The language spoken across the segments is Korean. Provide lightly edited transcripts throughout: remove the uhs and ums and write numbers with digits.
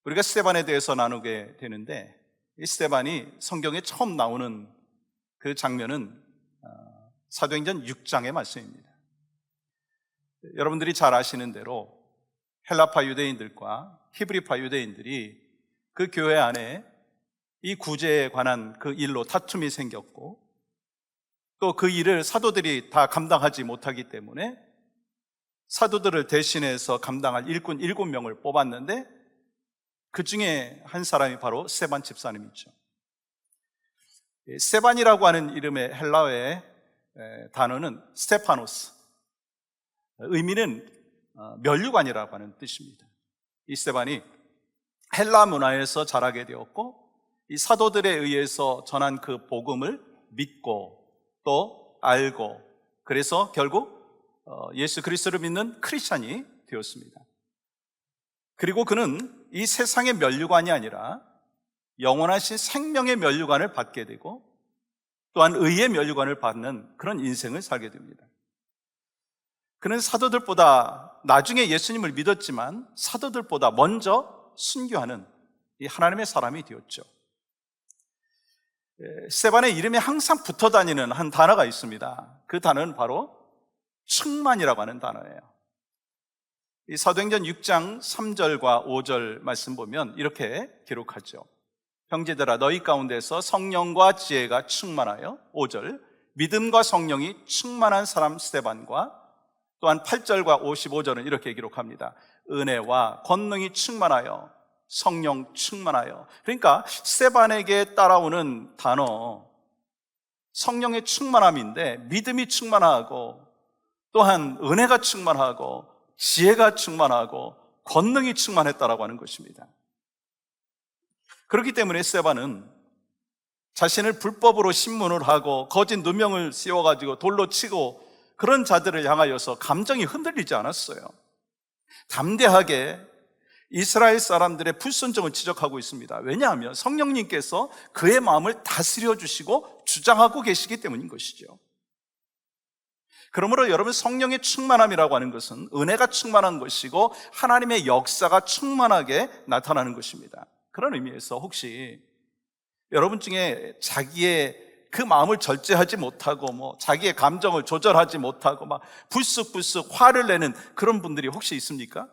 우리가 스데반에 대해서 나누게 되는데, 이 스데반이 성경에 처음 나오는 그 장면은 사도행전 6장의 말씀입니다. 여러분들이 잘 아시는 대로 헬라파 유대인들과 히브리파 유대인들이 그 교회 안에 이 구제에 관한 그 일로 다툼이 생겼고, 또 그 일을 사도들이 다 감당하지 못하기 때문에 사도들을 대신해서 감당할 일꾼 7명을 뽑았는데, 그 중에 한 사람이 바로 스데반 집사님이죠. 스데반이라고 하는 이름의 헬라어의 단어는 스테파노스, 의미는 면류관이라고 하는 뜻입니다. 이 스데반이 헬라 문화에서 자라게 되었고, 이 사도들에 의해서 전한 그 복음을 믿고 또 알고, 그래서 결국 예수 그리스도를 믿는 크리스찬이 되었습니다. 그리고 그는 이 세상의 면류관이 아니라 영원하신 생명의 면류관을 받게 되고, 또한 의의 면류관을 받는 그런 인생을 살게 됩니다. 그는 사도들보다, 나중에 예수님을 믿었지만 사도들보다 먼저 순교하는 이 하나님의 사람이 되었죠. 스데반의 이름에 항상 붙어 다니는 한 단어가 있습니다. 그 단어는 바로 충만이라고 하는 단어예요. 이 사도행전 6장 3절과 5절 말씀 보면 이렇게 기록하죠. 형제들아, 너희 가운데서 성령과 지혜가 충만하여, 5절, 믿음과 성령이 충만한 사람 스데반과, 또한 8절과 55절은 이렇게 기록합니다. 은혜와 권능이 충만하여, 성령 충만하여. 그러니까 스데반에게 따라오는 단어, 성령의 충만함인데 믿음이 충만하고, 또한 은혜가 충만하고, 지혜가 충만하고, 권능이 충만했다라고 하는 것입니다. 그렇기 때문에 스데반은 자신을 불법으로 신문을 하고 거짓 누명을 씌워가지고 돌로 치고 그런 자들을 향하여서 감정이 흔들리지 않았어요. 담대하게 이스라엘 사람들의 불순종을 지적하고 있습니다. 왜냐하면 성령님께서 그의 마음을 다스려 주시고 주장하고 계시기 때문인 것이죠. 그러므로 여러분, 성령의 충만함이라고 하는 것은 은혜가 충만한 것이고 하나님의 역사가 충만하게 나타나는 것입니다. 그런 의미에서 혹시 여러분 중에 자기의 그 마음을 절제하지 못하고 자기의 감정을 조절하지 못하고 막 불쑥불쑥 화를 내는 그런 분들이 혹시 있습니까?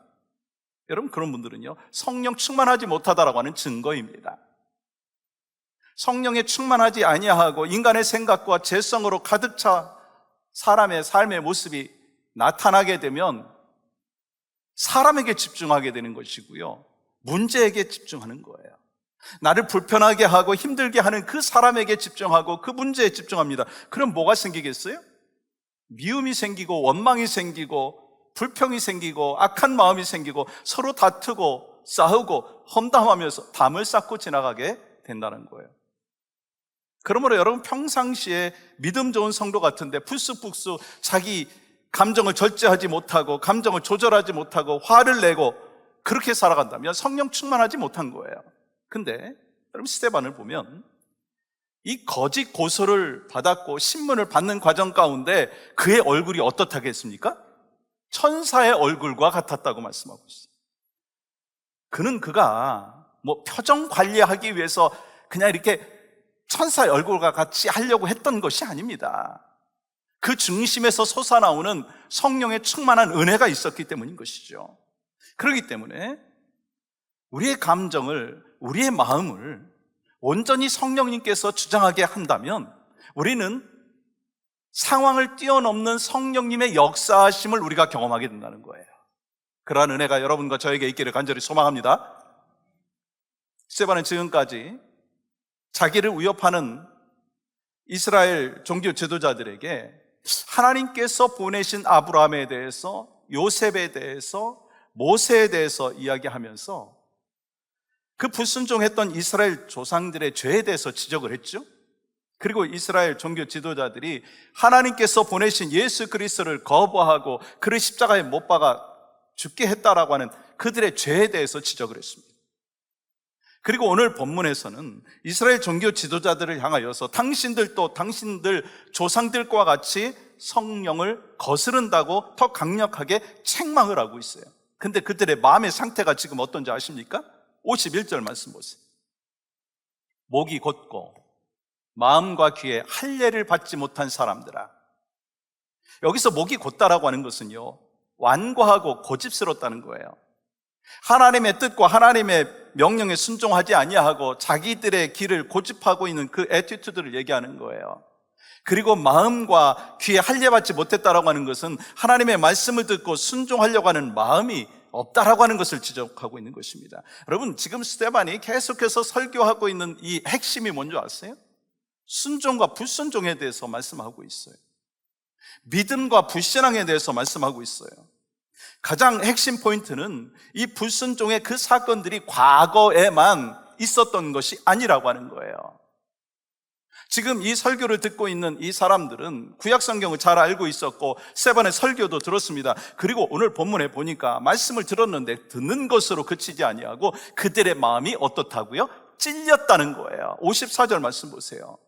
여러분, 그런 분들은요, 성령 충만하지 못하다라고 하는 증거입니다. 성령에 충만하지 아니하고 인간의 생각과 죄성으로 가득 차 사람의 삶의 모습이 나타나게 되면 사람에게 집중하게 되는 것이고요, 문제에게 집중하는 거예요. 나를 불편하게 하고 힘들게 하는 그 사람에게 집중하고 그 문제에 집중합니다. 그럼 뭐가 생기겠어요? 미움이 생기고 원망이 생기고 불평이 생기고 악한 마음이 생기고 서로 다투고 싸우고 험담하면서 담을 쌓고 지나가게 된다는 거예요. 그러므로 여러분, 평상시에 믿음 좋은 성도 같은데 불쑥불쑥 자기 감정을 절제하지 못하고 감정을 조절하지 못하고 화를 내고 그렇게 살아간다면 성령 충만하지 못한 거예요. 근데 여러분, 스데반을 보면 이 거짓 고소를 받았고 신문을 받는 과정 가운데 그의 얼굴이 어떻다겠습니까? 천사의 얼굴과 같았다고 말씀하고 있어요. 그가 표정 관리하기 위해서 그냥 이렇게 천사의 얼굴과 같이 하려고 했던 것이 아닙니다. 그 중심에서 솟아나오는 성령의 충만한 은혜가 있었기 때문인 것이죠. 그렇기 때문에 우리의 감정을, 우리의 마음을 온전히 성령님께서 주장하게 한다면 우리는 상황을 뛰어넘는 성령님의 역사하심을 우리가 경험하게 된다는 거예요. 그러한 은혜가 여러분과 저에게 있기를 간절히 소망합니다. 스데반은 지금까지 자기를 위협하는 이스라엘 종교 지도자들에게 하나님께서 보내신 아브라함에 대해서, 요셉에 대해서, 모세에 대해서 이야기하면서 그 불순종했던 이스라엘 조상들의 죄에 대해서 지적을 했죠. 그리고 이스라엘 종교 지도자들이 하나님께서 보내신 예수 그리스도를 거부하고 그를 십자가에 못 박아 죽게 했다라고 하는 그들의 죄에 대해서 지적을 했습니다. 그리고 오늘 본문에서는 이스라엘 종교 지도자들을 향하여서 당신들도 당신들 조상들과 같이 성령을 거스른다고 더 강력하게 책망을 하고 있어요. 근데 그들의 마음의 상태가 지금 어떤지 아십니까? 51절 말씀 보세요. 목이 곧고 마음과 귀에 할례를 받지 못한 사람들아. 여기서 목이 곧다라고 하는 것은요, 완고하고 고집스럽다는 거예요. 하나님의 뜻과 하나님의 명령에 순종하지 아니하고 자기들의 길을 고집하고 있는 그 애티튜드를 얘기하는 거예요. 그리고 마음과 귀에 할례받지 못했다라고 하는 것은 하나님의 말씀을 듣고 순종하려고 하는 마음이 없다라고 하는 것을 지적하고 있는 것입니다. 여러분, 지금 스데반이 계속해서 설교하고 있는 이 핵심이 뭔지 아세요? 순종과 불순종에 대해서 말씀하고 있어요. 믿음과 불신앙에 대해서 말씀하고 있어요. 가장 핵심 포인트는 이 불순종의 그 사건들이 과거에만 있었던 것이 아니라고 하는 거예요. 지금 이 설교를 듣고 있는 이 사람들은 구약 성경을 잘 알고 있었고 스데반의 설교도 들었습니다. 그리고 오늘 본문에 보니까 말씀을 들었는데 듣는 것으로 그치지 아니하고 그들의 마음이 어떻다고요? 찔렸다는 거예요. 54절 말씀 보세요.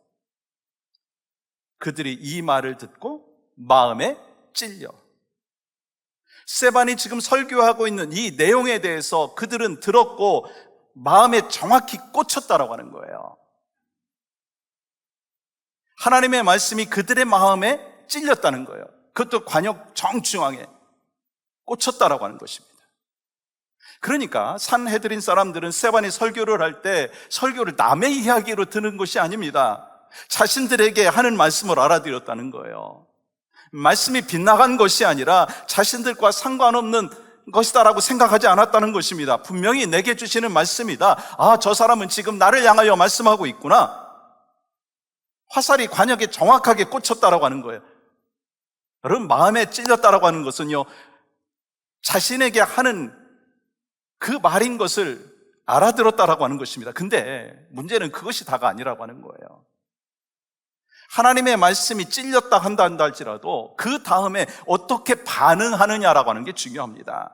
그들이 이 말을 듣고 마음에 찔려. 스데반이 지금 설교하고 있는 이 내용에 대해서 그들은 들었고 마음에 정확히 꽂혔다라고 하는 거예요. 하나님의 말씀이 그들의 마음에 찔렸다는 거예요. 그것도 관역 정중앙에 꽂혔다라고 하는 것입니다. 그러니까 산헤드린 사람들은 스데반이 설교를 할 때 설교를 남의 이야기로 듣는 것이 아닙니다. 자신들에게 하는 말씀을 알아들었다는 거예요. 말씀이 빗나간 것이 아니라 자신들과 상관없는 것이다라고 생각하지 않았다는 것입니다. 분명히 내게 주시는 말씀이다. 아, 저 사람은 지금 나를 향하여 말씀하고 있구나. 화살이 관역에 정확하게 꽂혔다라고 하는 거예요. 여러분, 마음에 찔렸다라고 하는 것은요, 자신에게 하는 그 말인 것을 알아들었다라고 하는 것입니다. 근데 문제는 그것이 다가 아니라고 하는 거예요. 하나님의 말씀이 찔렸다 한다 할지라도 그 다음에 어떻게 반응하느냐라고 하는 게 중요합니다.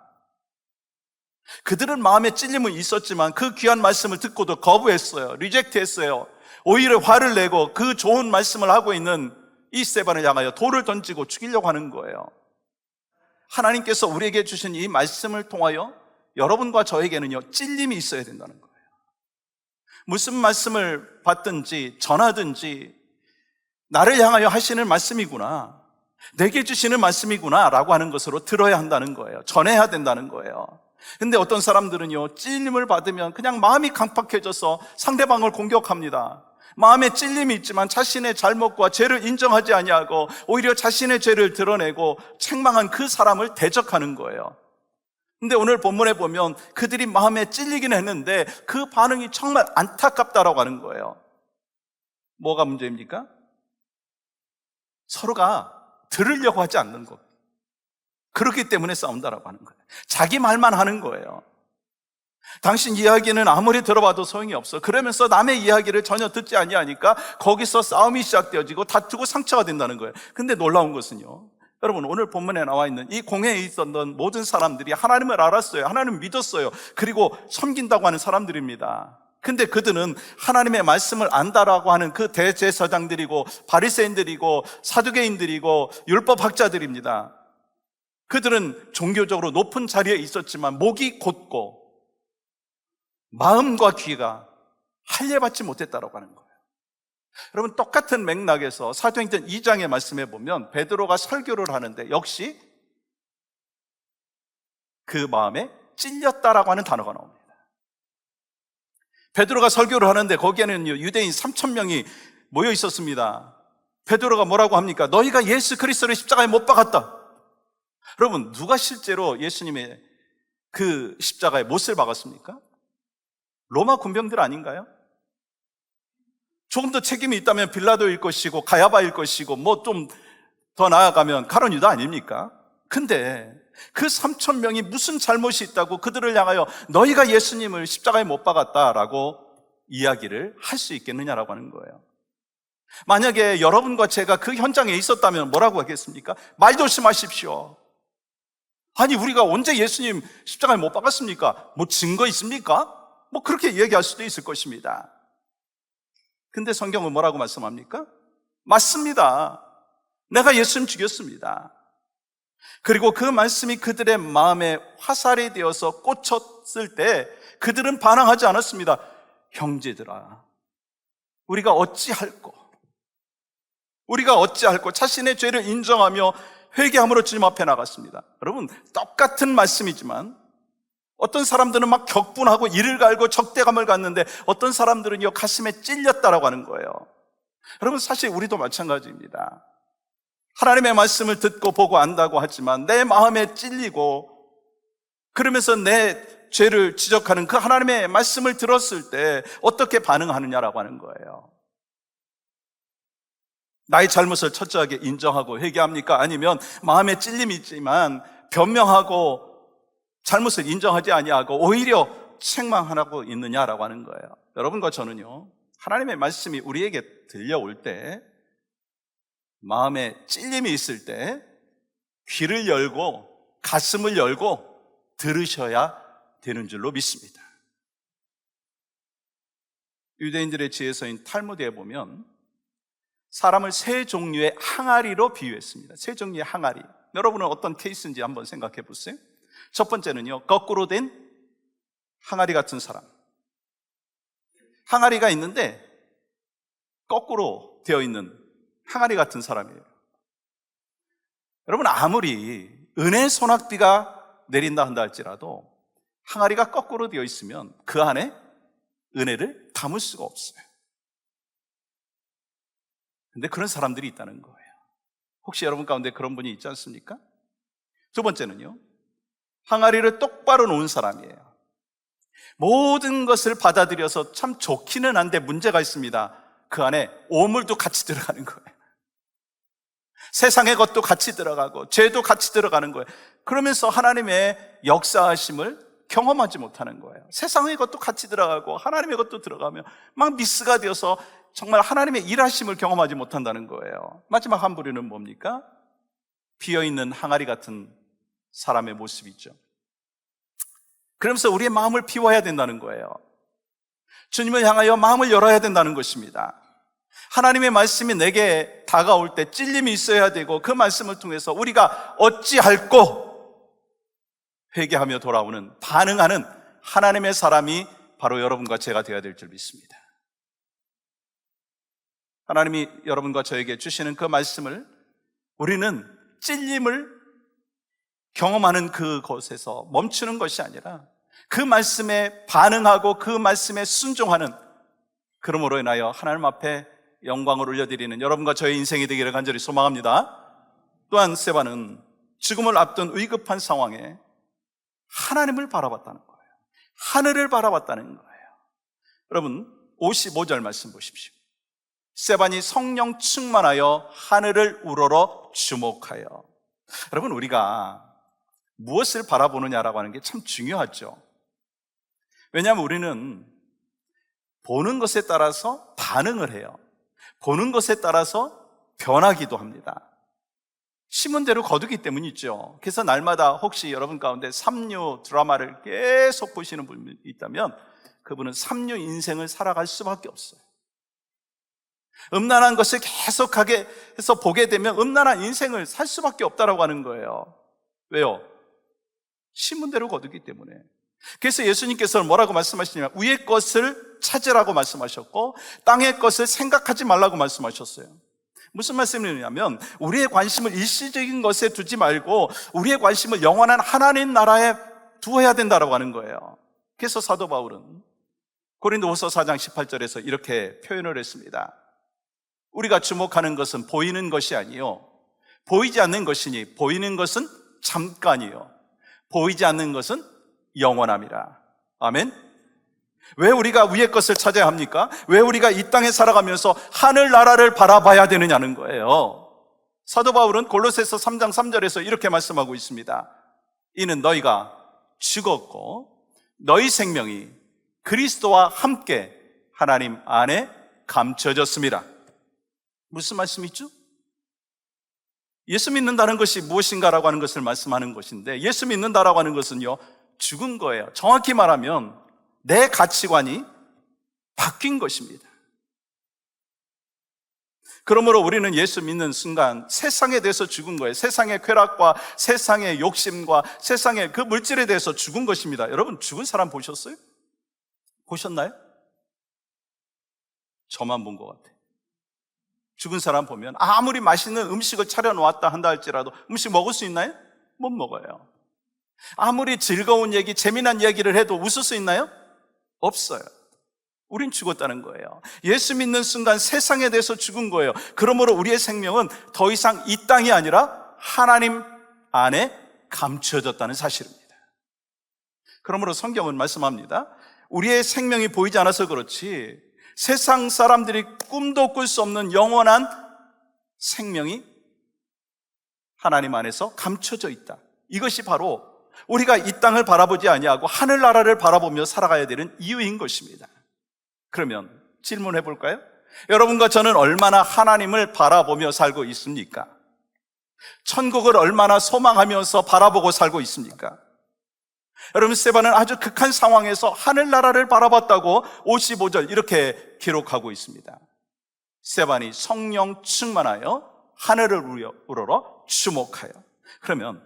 그들은 마음에 찔림은 있었지만 그 귀한 말씀을 듣고도 거부했어요. 리젝트했어요. 오히려 화를 내고 그 좋은 말씀을 하고 있는 이 스데반을 향하여 돌을 던지고 죽이려고 하는 거예요. 하나님께서 우리에게 주신 이 말씀을 통하여 여러분과 저에게는요, 찔림이 있어야 된다는 거예요. 무슨 말씀을 받든지 전하든지 나를 향하여 하시는 말씀이구나, 내게 주시는 말씀이구나 라고 하는 것으로 들어야 한다는 거예요. 전해야 된다는 거예요. 근데 어떤 사람들은요, 찔림을 받으면 그냥 마음이 강팍해져서 상대방을 공격합니다. 마음에 찔림이 있지만 자신의 잘못과 죄를 인정하지 아니하고 오히려 자신의 죄를 드러내고 책망한 그 사람을 대적하는 거예요. 근데 오늘 본문에 보면 그들이 마음에 찔리긴 했는데 그 반응이 정말 안타깝다라고 하는 거예요. 뭐가 문제입니까? 서로가 들으려고 하지 않는 것. 그렇기 때문에 싸운다라고 하는 거예요. 자기 말만 하는 거예요. 당신 이야기는 아무리 들어봐도 소용이 없어. 그러면서 남의 이야기를 전혀 듣지 아니하니까 거기서 싸움이 시작되어지고 다투고 상처가 된다는 거예요. 근데 놀라운 것은요, 여러분, 오늘 본문에 나와 있는 이 공회에 있었던 모든 사람들이 하나님을 알았어요. 하나님을 믿었어요. 그리고 섬긴다고 하는 사람들입니다. 근데 그들은 하나님의 말씀을 안다라고 하는 그 대제사장들이고 바리새인들이고 사두개인들이고 율법학자들입니다. 그들은 종교적으로 높은 자리에 있었지만 목이 곧고 마음과 귀가 할례받지 못했다라고 하는 거예요. 여러분, 똑같은 맥락에서 사도행전 2장의 말씀에 보면 베드로가 설교를 하는데 역시 그 마음에 찔렸다라고 하는 단어가 나옵니다. 베드로가 설교를 하는데 거기에는 유대인 3,000명이 모여 있었습니다. 베드로가 뭐라고 합니까? 너희가 예수 그리스도를 십자가에 못 박았다. 여러분, 누가 실제로 예수님의 그 십자가에 못을 박았습니까? 로마 군병들 아닌가요? 조금 더 책임이 있다면 빌라도일 것이고 가야바일 것이고 뭐 좀 더 나아가면 가룟 유다 아닙니까? 근데 그 3,000명이 무슨 잘못이 있다고 그들을 향하여 너희가 예수님을 십자가에 못 박았다라고 이야기를 할 수 있겠느냐라고 하는 거예요. 만약에 여러분과 제가 그 현장에 있었다면 뭐라고 하겠습니까? 말 조심하십시오. 아니, 우리가 언제 예수님 십자가에 못 박았습니까? 뭐 증거 있습니까? 뭐 그렇게 얘기할 수도 있을 것입니다. 근데 성경은 뭐라고 말씀합니까? 맞습니다. 내가 예수님 죽였습니다. 그리고 그 말씀이 그들의 마음에 화살이 되어서 꽂혔을 때 그들은 반항하지 않았습니다. 형제들아, 우리가 어찌할꼬? 우리가 어찌할꼬? 자신의 죄를 인정하며 회개함으로 주님 앞에 나갔습니다. 여러분, 똑같은 말씀이지만 어떤 사람들은 막 격분하고 이를 갈고 적대감을 갖는데 어떤 사람들은요 가슴에 찔렸다라고 하는 거예요. 여러분, 사실 우리도 마찬가지입니다. 하나님의 말씀을 듣고 보고 안다고 하지만 내 마음에 찔리고 그러면서 내 죄를 지적하는 그 하나님의 말씀을 들었을 때 어떻게 반응하느냐라고 하는 거예요. 나의 잘못을 철저하게 인정하고 회개합니까? 아니면 마음에 찔림이 있지만 변명하고 잘못을 인정하지 아니하고 오히려 책망하고 있느냐라고 하는 거예요. 여러분과 저는요, 하나님의 말씀이 우리에게 들려올 때, 마음에 찔림이 있을 때 귀를 열고 가슴을 열고 들으셔야 되는 줄로 믿습니다. 유대인들의 지혜서인 탈무드에 보면 사람을 세 종류의 항아리로 비유했습니다. 세 종류의 항아리. 여러분은 어떤 케이스인지 한번 생각해 보세요. 첫 번째는요, 거꾸로 된 항아리 같은 사람. 항아리가 있는데 거꾸로 되어 있는 항아리 같은 사람이에요. 여러분, 아무리 은혜 소낙비가 내린다 한다 할지라도 항아리가 거꾸로 되어 있으면 그 안에 은혜를 담을 수가 없어요. 근데 그런 사람들이 있다는 거예요. 혹시 여러분 가운데 그런 분이 있지 않습니까? 두 번째는요, 항아리를 똑바로 놓은 사람이에요. 모든 것을 받아들여서 참 좋기는 한데 문제가 있습니다. 그 안에 오물도 같이 들어가는 거예요. 세상의 것도 같이 들어가고 죄도 같이 들어가는 거예요. 그러면서 하나님의 역사하심을 경험하지 못하는 거예요. 세상의 것도 같이 들어가고 하나님의 것도 들어가며 막 미스가 되어서 정말 하나님의 일하심을 경험하지 못한다는 거예요. 마지막 한 부류는 뭡니까? 비어있는 항아리 같은 사람의 모습이죠. 그러면서 우리의 마음을 비워야 된다는 거예요. 주님을 향하여 마음을 열어야 된다는 것입니다. 하나님의 말씀이 내게 다가올 때 찔림이 있어야 되고 그 말씀을 통해서 우리가 어찌할꼬 회개하며 돌아오는, 반응하는 하나님의 사람이 바로 여러분과 제가 되어야 될 줄 믿습니다. 하나님이 여러분과 저에게 주시는 그 말씀을 우리는 찔림을 경험하는 그곳에서 멈추는 것이 아니라 그 말씀에 반응하고 그 말씀에 순종하는, 그러므로 인하여 하나님 앞에 영광을 올려드리는 여러분과 저의 인생이 되기를 간절히 소망합니다. 또한 세바는 죽음을 앞둔 위급한 상황에 하나님을 바라봤다는 거예요. 하늘을 바라봤다는 거예요. 여러분, 55절 말씀 보십시오. 세반이 성령 충만하여 하늘을 우러러 주목하여. 여러분, 우리가 무엇을 바라보느냐라고 하는 게 참 중요하죠. 왜냐하면 우리는 보는 것에 따라서 반응을 해요. 보는 것에 따라서 변하기도 합니다. 심은 대로 거두기 때문이죠. 그래서 날마다 혹시 여러분 가운데 삼류 드라마를 계속 보시는 분이 있다면 그분은 삼류 인생을 살아갈 수밖에 없어요. 음란한 것을 계속하게 해서 보게 되면 음란한 인생을 살 수밖에 없다라고 하는 거예요. 왜요? 심은 대로 거두기 때문에. 그래서 예수님께서는 뭐라고 말씀하시냐면 위의 것을 찾으라고 말씀하셨고 땅의 것을 생각하지 말라고 말씀하셨어요. 무슨 말씀이냐면 우리의 관심을 일시적인 것에 두지 말고 우리의 관심을 영원한 하나님 나라에 두어야 된다라고 하는 거예요. 그래서 사도 바울은 고린도후서 4장 18절에서 이렇게 표현을 했습니다. 우리가 주목하는 것은 보이는 것이 아니요 보이지 않는 것이니 보이는 것은 잠깐이요 보이지 않는 것은 영원함이라. 아멘. 왜 우리가 위의 것을 찾아야 합니까? 왜 우리가 이 땅에 살아가면서 하늘나라를 바라봐야 되느냐는 거예요. 사도 바울은 골로새서 3장 3절에서 이렇게 말씀하고 있습니다. 이는 너희가 죽었고 너희 생명이 그리스도와 함께 하나님 안에 감춰졌습니다. 무슨 말씀이죠? 예수 믿는다는 것이 무엇인가라고 하는 것을 말씀하는 것인데, 예수 믿는다라고 하는 것은요 죽은 거예요. 정확히 말하면 내 가치관이 바뀐 것입니다. 그러므로 우리는 예수 믿는 순간 세상에 대해서 죽은 거예요. 세상의 쾌락과 세상의 욕심과 세상의 그 물질에 대해서 죽은 것입니다. 여러분, 죽은 사람 보셨어요? 보셨나요? 저만 본 것 같아요. 죽은 사람 보면 아무리 맛있는 음식을 차려놓았다 한다 할지라도 음식 먹을 수 있나요? 못 먹어요. 아무리 즐거운 얘기, 재미난 얘기를 해도 웃을 수 있나요? 없어요. 우린 죽었다는 거예요. 예수 믿는 순간 세상에 대해서 죽은 거예요. 그러므로 우리의 생명은 더 이상 이 땅이 아니라 하나님 안에 감추어졌다는 사실입니다. 그러므로 성경은 말씀합니다. 우리의 생명이 보이지 않아서 그렇지 세상 사람들이 꿈도 꿀 수 없는 영원한 생명이 하나님 안에서 감춰져 있다. 이것이 바로 우리가 이 땅을 바라보지 아니하고 하늘나라를 바라보며 살아가야 되는 이유인 것입니다. 그러면 질문해 볼까요? 여러분과 저는 얼마나 하나님을 바라보며 살고 있습니까? 천국을 얼마나 소망하면서 바라보고 살고 있습니까? 여러분, 스데반은 아주 극한 상황에서 하늘나라를 바라봤다고 55절 이렇게 기록하고 있습니다. 스데반이 성령 충만하여 하늘을 우러러 주목하여. 그러면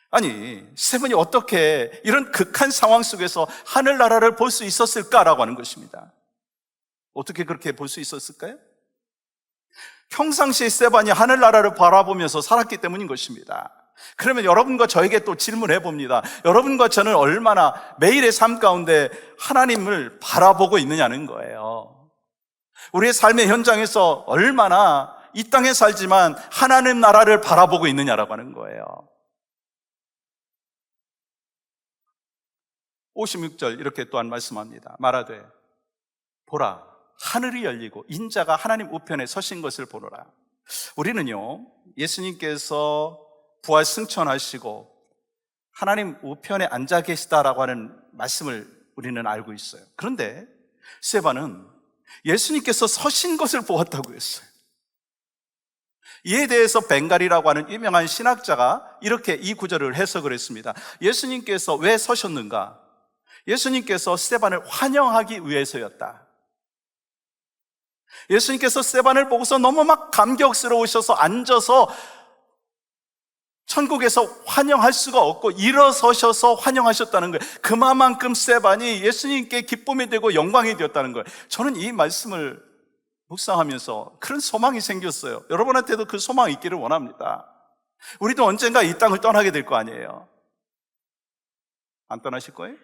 아니, 스데반이 어떻게 이런 극한 상황 속에서 하늘나라를 볼 수 있었을까라고 하는 것입니다. 어떻게 그렇게 볼 수 있었을까요? 평상시에 스데반이 하늘나라를 바라보면서 살았기 때문인 것입니다. 그러면 여러분과 저에게 또 질문해 봅니다. 여러분과 저는 얼마나 매일의 삶 가운데 하나님을 바라보고 있느냐는 거예요. 우리의 삶의 현장에서 얼마나 이 땅에 살지만 하나님 나라를 바라보고 있느냐라고 하는 거예요. 56절 이렇게 또한 말씀합니다. 말하되 보라, 하늘이 열리고 인자가 하나님 우편에 서신 것을 보노라. 우리는요, 예수님께서 부활 승천하시고 하나님 우편에 앉아 계시다라고 하는 말씀을 우리는 알고 있어요. 그런데 스데반은 예수님께서 서신 것을 보았다고 했어요. 이에 대해서 벵갈이라고 하는 유명한 신학자가 이렇게 이 구절을 해석을 했습니다. 예수님께서 왜 서셨는가? 예수님께서 스데반을 환영하기 위해서였다. 예수님께서 스데반을 보고서 너무 막 감격스러우셔서 앉아서 천국에서 환영할 수가 없고 일어서셔서 환영하셨다는 거예요. 그만큼 스데반이 예수님께 기쁨이 되고 영광이 되었다는 거예요. 저는 이 말씀을 묵상하면서 그런 소망이 생겼어요. 여러분한테도 그 소망이 있기를 원합니다. 우리도 언젠가 이 땅을 떠나게 될 거 아니에요. 안 떠나실 거예요?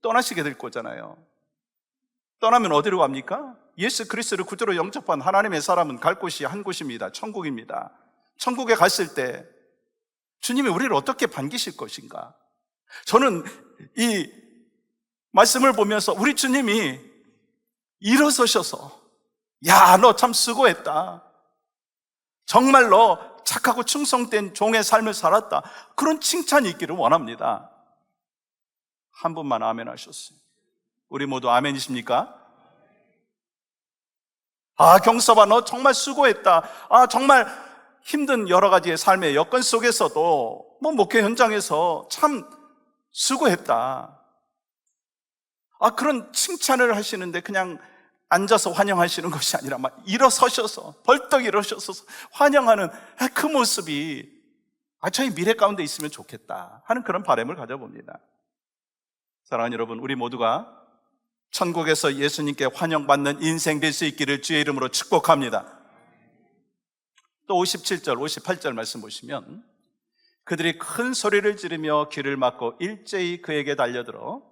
떠나시게 될 거잖아요. 떠나면 어디로 갑니까? 예수 그리스도를 구주로 영접한 하나님의 사람은 갈 곳이 한 곳입니다. 천국입니다. 천국에 갔을 때 주님이 우리를 어떻게 반기실 것인가? 저는 이 말씀을 보면서 우리 주님이 일어서셔서 야, 너 참 수고했다. 정말 너 착하고 충성된 종의 삶을 살았다. 그런 칭찬이 있기를 원합니다. 한 분만 아멘 하셨어요. 우리 모두 아멘이십니까? 아, 경섭아, 너 정말 수고했다. 아, 정말 힘든 여러 가지의 삶의 여건 속에서도 목회 현장에서 참 수고했다. 아, 그런 칭찬을 하시는데 그냥 앉아서 환영하시는 것이 아니라 막 일어서셔서 벌떡 일어서셔서 환영하는 그 모습이 저희 미래 가운데 있으면 좋겠다 하는 그런 바람을 가져봅니다. 사랑하는 여러분, 우리 모두가 천국에서 예수님께 환영받는 인생 될 수 있기를 주의 이름으로 축복합니다. 또 57절, 58절 말씀 보시면 그들이 큰 소리를 지르며 귀를 막고 일제히 그에게 달려들어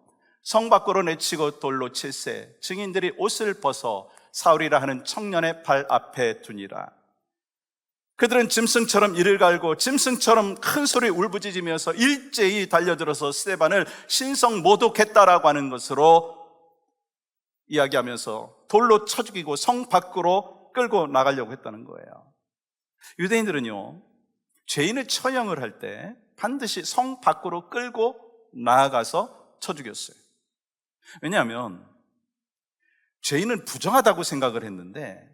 성 밖으로 내치고 돌로 칠세 증인들이 옷을 벗어 사울이라 하는 청년의 발 앞에 두니라. 그들은 짐승처럼 이를 갈고 짐승처럼 큰 소리 울부짖으면서 일제히 달려들어서 스데반을 신성 모독했다라고 하는 것으로 이야기하면서 돌로 쳐 죽이고 성 밖으로 끌고 나가려고 했다는 거예요. 유대인들은요, 죄인을 처형을 할 때 반드시 성 밖으로 끌고 나아가서 쳐 죽였어요. 왜냐하면 죄인은 부정하다고 생각을 했는데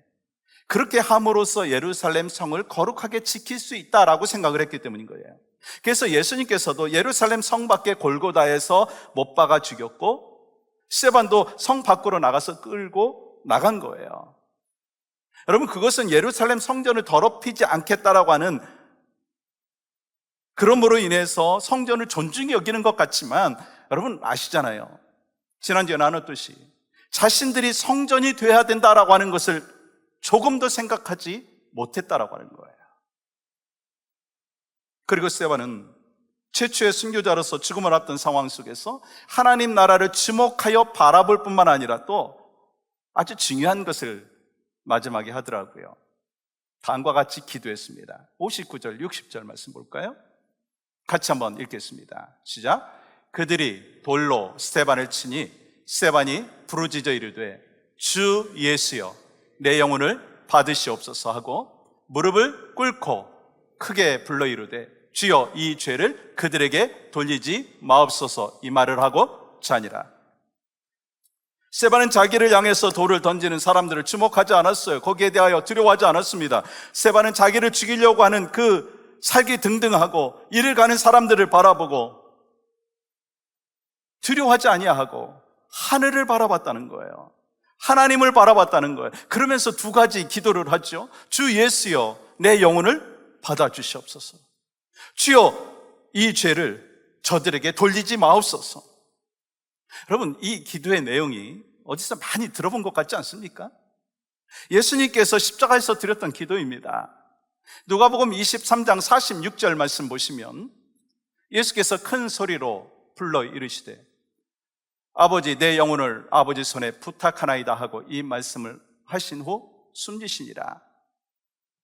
그렇게 함으로써 예루살렘 성을 거룩하게 지킬 수 있다라고 생각을 했기 때문인 거예요. 그래서 예수님께서도 예루살렘 성 밖에 골고다에서 못 박아 죽였고 스데반도 성 밖으로 나가서 끌고 나간 거예요. 여러분, 그것은 예루살렘 성전을 더럽히지 않겠다라고 하는, 그러므로 인해서 성전을 존중히 여기는 것 같지만, 여러분 아시잖아요. 지난주에 나눴듯이 자신들이 성전이 돼야 된다라고 하는 것을 조금도 생각하지 못했다라고 하는 거예요. 그리고 스데반은 최초의 순교자로서 죽음을 앞둔 상황 속에서 하나님 나라를 주목하여 바라볼 뿐만 아니라 또 아주 중요한 것을 마지막에 하더라고요. 다음과 같이 기도했습니다. 59절, 60절 말씀 볼까요? 같이 한번 읽겠습니다. 시작. 그들이 돌로 스데반을 치니 스데반이 부르짖어 이르되 주 예수여 내 영혼을 받으시옵소서 하고 무릎을 꿇고 크게 불러 이르되 주여 이 죄를 그들에게 돌리지 마옵소서, 이 말을 하고 자니라. 스데반은 자기를 향해서 돌을 던지는 사람들을 주목하지 않았어요. 거기에 대하여 두려워하지 않았습니다. 스데반은 자기를 죽이려고 하는 그 살기 등등하고 이를 가는 사람들을 바라보고 두려워하지 아니하고 하늘을 바라봤다는 거예요. 하나님을 바라봤다는 거예요. 그러면서 두 가지 기도를 하죠. 주 예수여 내 영혼을 받아주시옵소서. 주여 이 죄를 저들에게 돌리지 마옵소서. 여러분, 이 기도의 내용이 어디서 많이 들어본 것 같지 않습니까? 예수님께서 십자가에서 드렸던 기도입니다. 누가복음 23장 46절 말씀 보시면 예수께서 큰 소리로 불러 이르시되 아버지 내 영혼을 아버지 손에 부탁하나이다 하고 이 말씀을 하신 후 숨지시니라.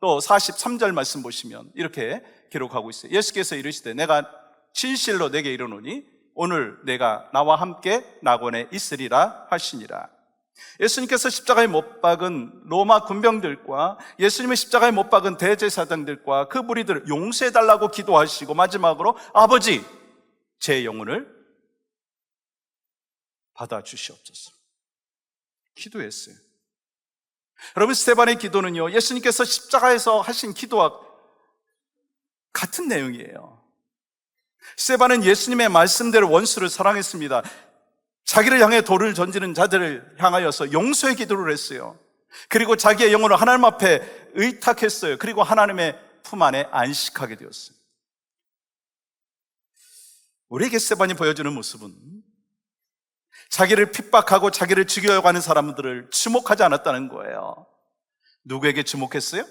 또 43절 말씀 보시면 이렇게 기록하고 있어요. 예수께서 이르시되 내가 진실로 내게 이르노니 오늘 내가 나와 함께 낙원에 있으리라 하시니라. 예수님께서 십자가에 못 박은 로마 군병들과 예수님의 십자가에 못 박은 대제사장들과 그 무리들을 용서해달라고 기도하시고 마지막으로 아버지 제 영혼을 받아주시옵소서 기도했어요. 여러분, 스데반의 기도는요 예수님께서 십자가에서 하신 기도와 같은 내용이에요. 스데반은 예수님의 말씀대로 원수를 사랑했습니다. 자기를 향해 돌을 던지는 자들을 향하여서 용서의 기도를 했어요. 그리고 자기의 영혼을 하나님 앞에 의탁했어요. 그리고 하나님의 품 안에 안식하게 되었어요. 우리에게 스데반이 보여주는 모습은 자기를 핍박하고 자기를 죽이려고 하는 사람들을 주목하지 않았다는 거예요. 누구에게 주목했어요?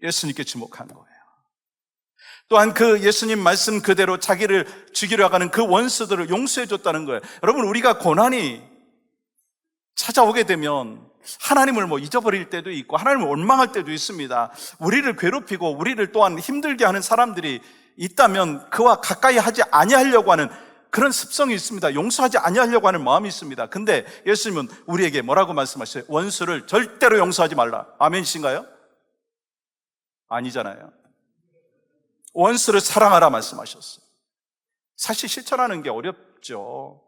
예수님께 주목한 거예요. 또한 그 예수님 말씀 그대로 자기를 죽이려고 하는 그 원수들을 용서해 줬다는 거예요. 여러분, 우리가 고난이 찾아오게 되면 하나님을 잊어버릴 때도 있고 하나님을 원망할 때도 있습니다. 우리를 괴롭히고 우리를 또한 힘들게 하는 사람들이 있다면 그와 가까이 하지 아니하려고 하는 그런 습성이 있습니다. 용서하지 아니하려고 하는 마음이 있습니다. 근데 예수님은 우리에게 뭐라고 말씀하셔요? 원수를 절대로 용서하지 말라. 아멘이신가요? 아니잖아요. 원수를 사랑하라 말씀하셨어요. 사실 실천하는 게 어렵죠.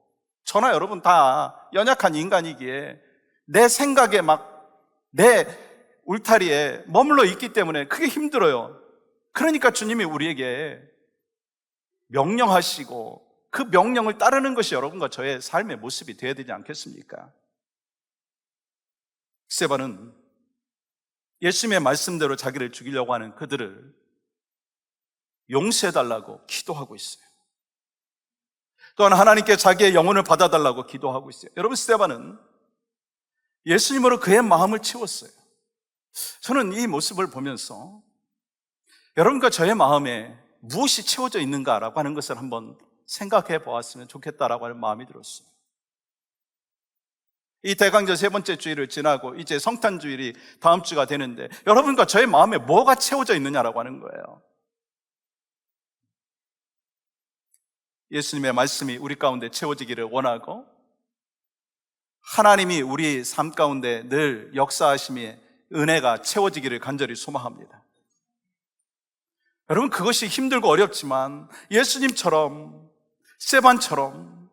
저나 여러분 다 연약한 인간이기에 내 생각에 내 울타리에 머물러 있기 때문에 그게 힘들어요. 그러니까 주님이 우리에게 명령하시고 그 명령을 따르는 것이 여러분과 저의 삶의 모습이 되어야 되지 않겠습니까? 스데반은 예수님의 말씀대로 자기를 죽이려고 하는 그들을 용서해달라고 기도하고 있어요. 또한 하나님께 자기의 영혼을 받아달라고 기도하고 있어요. 여러분, 스데반은 예수님으로 그의 마음을 채웠어요. 저는 이 모습을 보면서 여러분과 저의 마음에 무엇이 채워져 있는가라고 하는 것을 한번 생각해 보았으면 좋겠다라고 하는 마음이 들었어요. 이 대강절 세 번째 주일을 지나고 이제 성탄 주일이 다음 주가 되는데 여러분과 저의 마음에 뭐가 채워져 있느냐라고 하는 거예요. 예수님의 말씀이 우리 가운데 채워지기를 원하고 하나님이 우리 삶 가운데 늘 역사하심의 은혜가 채워지기를 간절히 소망합니다. 여러분, 그것이 힘들고 어렵지만 예수님처럼 스데반처럼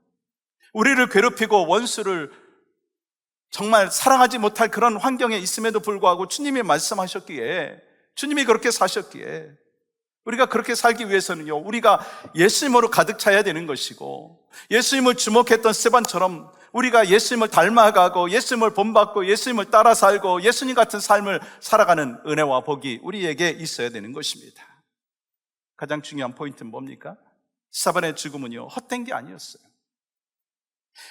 우리를 괴롭히고 원수를 정말 사랑하지 못할 그런 환경에 있음에도 불구하고 주님이 말씀하셨기에, 주님이 그렇게 사셨기에 우리가 그렇게 살기 위해서는요 우리가 예수님으로 가득 차야 되는 것이고 예수님을 주목했던 스데반처럼 우리가 예수님을 닮아가고 예수님을 본받고 예수님을 따라 살고 예수님 같은 삶을 살아가는 은혜와 복이 우리에게 있어야 되는 것입니다. 가장 중요한 포인트는 뭡니까? 스데반의 죽음은요, 헛된 게 아니었어요.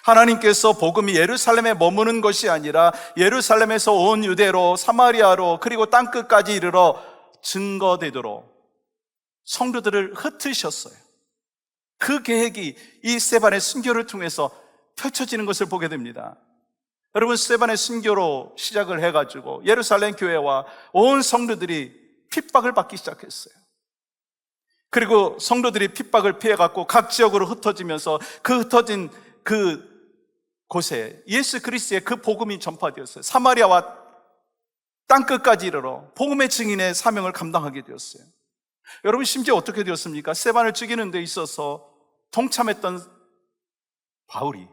하나님께서 복음이 예루살렘에 머무는 것이 아니라 예루살렘에서 온 유대로 사마리아로 그리고 땅끝까지 이르러 증거되도록 성도들을 흩으셨어요. 그 계획이 이 스데반의 순교를 통해서 펼쳐지는 것을 보게 됩니다. 여러분, 스데반의 순교로 시작을 해가지고 예루살렘 교회와 온 성도들이 핍박을 받기 시작했어요. 그리고 성도들이 핍박을 피해갖고 각 지역으로 흩어지면서 그 흩어진 그 곳에 예수 그리스도의 그 복음이 전파되었어요. 사마리아와 땅끝까지 이르러 복음의 증인의 사명을 감당하게 되었어요. 여러분, 심지어 어떻게 되었습니까? 스데반을 죽이는 데 있어서 동참했던 바울이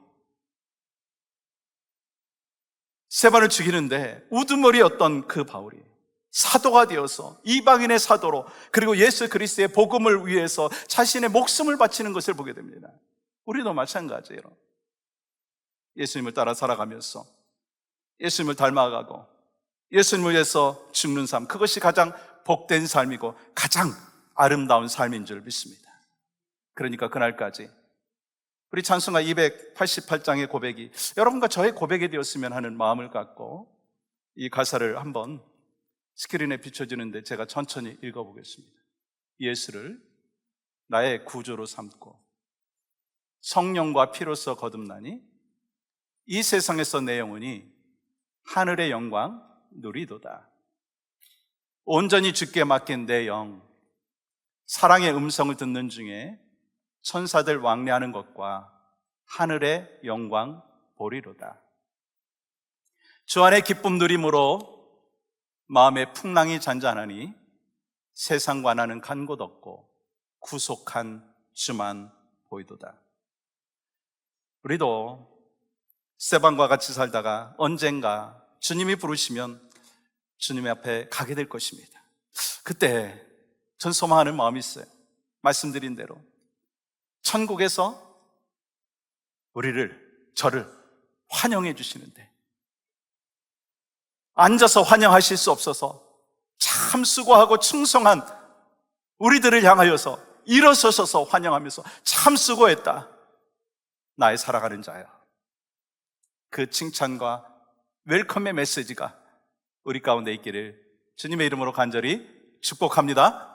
스데반을 죽이는데 우두머리였던 그 바울이 사도가 되어서 이방인의 사도로 그리고 예수 그리스도의 복음을 위해서 자신의 목숨을 바치는 것을 보게 됩니다. 우리도 마찬가지예요. 예수님을 따라 살아가면서 예수님을 닮아가고 예수님을 위해서 죽는 삶, 그것이 가장 복된 삶이고 가장 아름다운 삶인 줄 믿습니다. 그러니까 그날까지 우리 찬송가 288장의 고백이 여러분과 저의 고백이 되었으면 하는 마음을 갖고 이 가사를 한번 스크린에 비춰지는데 제가 천천히 읽어보겠습니다. 예수를 나의 구주로 삼고 성령과 피로써 거듭나니 이 세상에서 내 영혼이 하늘의 영광 누리도다. 온전히 주께 맡긴 내 영, 사랑의 음성을 듣는 중에 천사들 왕래하는 것과 하늘의 영광 보리로다. 주 안의 기쁨 누림으로 마음의 풍랑이 잔잔하니 세상과 나는 간 곳 없고 구속한 주만 보이도다. 우리도 스데반과 같이 살다가 언젠가 주님이 부르시면 주님 앞에 가게 될 것입니다. 그때 전 소망하는 마음이 있어요. 말씀드린 대로 천국에서 저를 환영해 주시는데 앉아서 환영하실 수 없어서 참 수고하고 충성한 우리들을 향하여서 일어서셔서 환영하면서 참 수고했다, 나의 사랑하는 자여, 그 칭찬과 웰컴의 메시지가 우리 가운데 있기를 주님의 이름으로 간절히 축복합니다.